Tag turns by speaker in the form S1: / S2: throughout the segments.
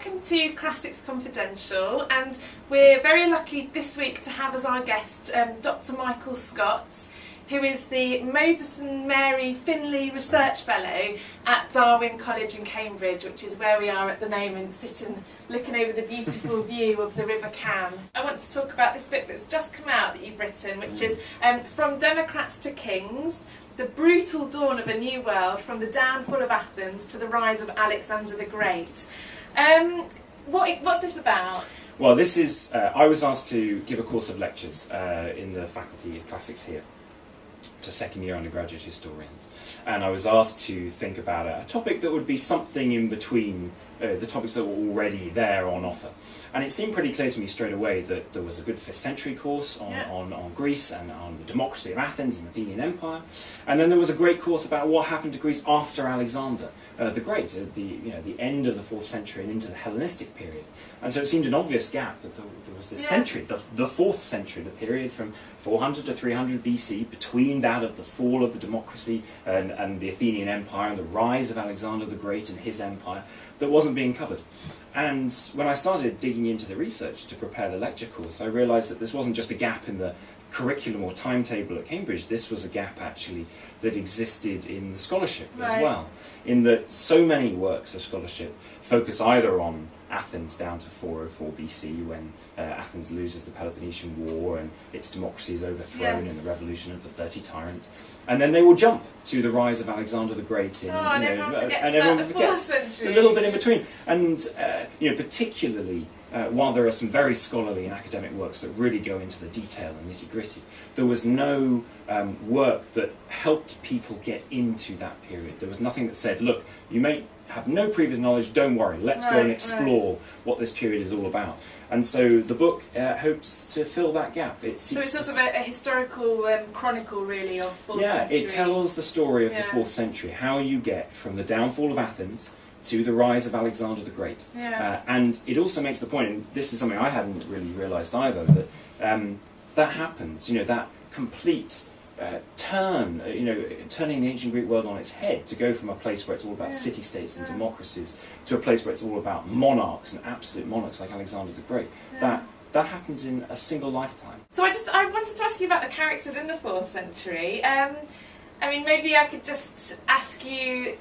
S1: welcome to Classics Confidential, and we're very lucky this week to have as our guest Dr. Michael Scott, who is the Moses and Mary Finley Research Fellow at Darwin College in Cambridge, which is where we are at the moment, sitting looking over the beautiful view of the River Cam. I want to talk about this book that's just come out that you've written, which is From Democrats to Kings, the brutal dawn of a new world, from the downfall of Athens to the rise of Alexander the Great. What's this about?
S2: Well, this is, I was asked to give a course of lectures in the Faculty of Classics here to second year undergraduate historians, and I was asked to think about a topic that would be something in between the topics that were already there on offer. And it seemed pretty clear to me straight away that there was a good 5th century course on Greece and on the democracy of Athens and the Athenian Empire, and then there was a great course about what happened to Greece after Alexander the Great, the end of the 4th century and into the Hellenistic period. And so it seemed an obvious gap that there was this century, the 4th century, the period from 400 to 300 BC, between that of the fall of the democracy and the Athenian Empire and the rise of Alexander the Great and his empire, that wasn't being covered. And when I started digging into the research to prepare the lecture course, I realised that this wasn't just a gap in the curriculum or timetable at Cambridge, this was a gap actually that existed in the scholarship as well, in that so many works of scholarship focus either on Athens down to 404 BC, when Athens loses the Peloponnesian War and its democracy is overthrown in the revolution of the 30 tyrants, and then they will jump to the rise of Alexander the Great in,
S1: and everyone forgets
S2: a little bit in between. And particularly while there are some very scholarly and academic works that really go into the detail and nitty-gritty, there was no work that helped people get into that period. There was nothing that said, look, you may have no previous knowledge, don't worry, let's go and explore what this period is all about. And so the book hopes to fill that gap.
S1: So it's sort of a historical chronicle, really, of 4th century.
S2: It tells the story of the 4th century, how you get from the downfall of Athens to the rise of Alexander the Great. And it also makes the point, and this is something I hadn't really realised either, that that happens, that complete turn, turning the ancient Greek world on its head, to go from a place where it's all about city-states and democracies to a place where it's all about monarchs and absolute monarchs like Alexander the Great. That happens in a single lifetime.
S1: So I wanted to ask you about the characters in the 4th century. I mean, maybe I could just ask you,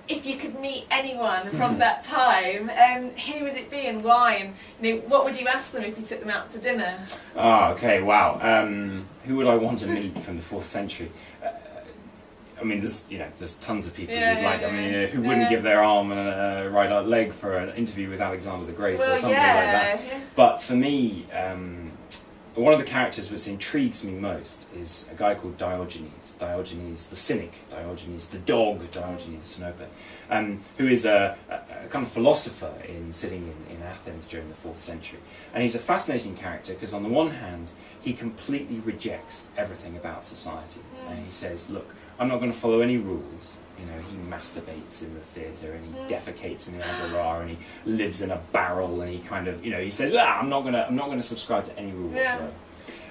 S1: if you could meet anyone from that time, who would it be and why? And what would you ask them if you took them out to dinner?
S2: Okay, wow. Who would I want to meet from the 4th century? I mean, there's tons of people you'd like. I mean, who wouldn't give their arm and a right leg for an interview with Alexander the Great or something like that? But for me, one of the characters which intrigues me most is a guy called Diogenes. Diogenes the cynic, Diogenes the dog, Diogenes the Sinope, who is a kind of philosopher sitting in Athens during the 4th century. And he's a fascinating character because on the one hand, he completely rejects everything about society. And he says, look, I'm not going to follow any rules. He masturbates in the theatre and he defecates in the agora and he lives in a barrel and he kind of, he says, I'm not going to subscribe to any rule whatsoever.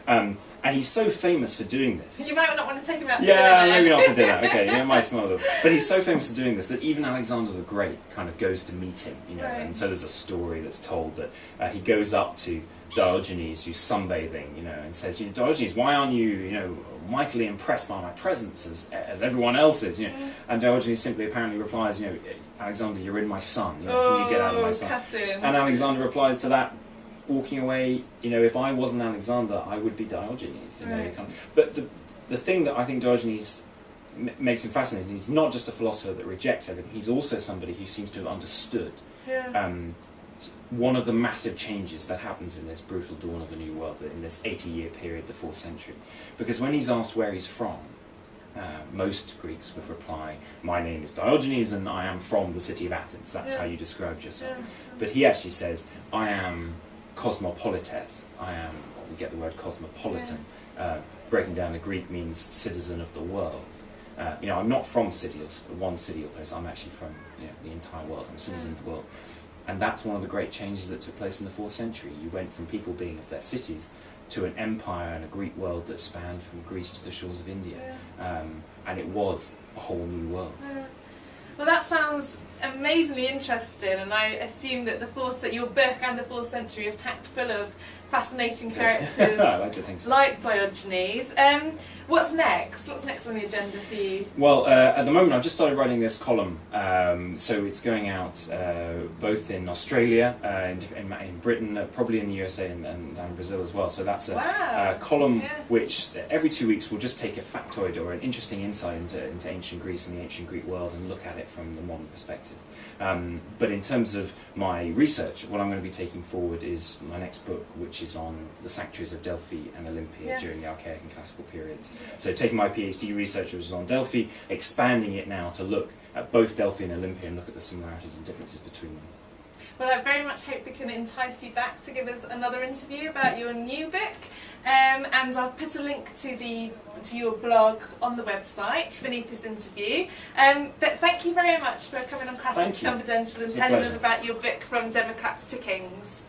S2: And he's so famous for doing this.
S1: You might not want to take him out to dinner.
S2: Yeah, maybe not for dinner. Okay, you might smell them. But he's so famous for doing this that even Alexander the Great kind of goes to meet him. And so there's a story that's told that he goes up to Diogenes, who's sunbathing, and says, Diogenes, why aren't you, mightily impressed by my presence as everyone else is, And Diogenes simply apparently replies, Alexander, you're in my sun, can you get out of my sun? And Alexander replies to that, walking away, if I wasn't Alexander, I would be Diogenes. But the thing that I think Diogenes makes him fascinating, he's not just a philosopher that rejects everything, he's also somebody who seems to have understood one of the massive changes that happens in this brutal dawn of a new world, in this 80-year period, the 4th century. Because when he's asked where he's from, most Greeks would reply, my name is Diogenes and I am from the city of Athens. That's how you described yourself. But he actually says, I am cosmopolites. We get the word cosmopolitan. Breaking down the Greek means citizen of the world. I'm not from one city or place, I'm actually from the entire world. I'm a citizen of the world. And that's one of the great changes that took place in the 4th century. You went from people being of their cities to an empire and a Greek world that spanned from Greece to the shores of India. And it was a whole new world.
S1: Well, that sounds amazingly interesting, and I assume that your book and the 4th century are packed full of fascinating characters
S2: I like to think so.
S1: like Diogenes. What's next? What's next on the agenda for you?
S2: Well, at the moment I've just started writing this column, so it's going out both in Australia, in Britain, probably in the USA and in Brazil as well. So that's a column which every 2 weeks will just take a factoid or an interesting insight into ancient Greece and the ancient Greek world and look at it from the modern perspective. But in terms of my research, what I'm going to be taking forward is my next book, which is on the sanctuaries of Delphi and Olympia during the Archaic and Classical periods. So taking my PhD research, which is on Delphi, expanding it now to look at both Delphi and Olympia and look at the similarities and differences between them.
S1: Well, I very much hope we can entice you back to give us another interview about your new book. And I've put a link to your blog on the website beneath this interview. But thank you very much for coming on Classics Confidential and telling us about your book From Democrats to Kings.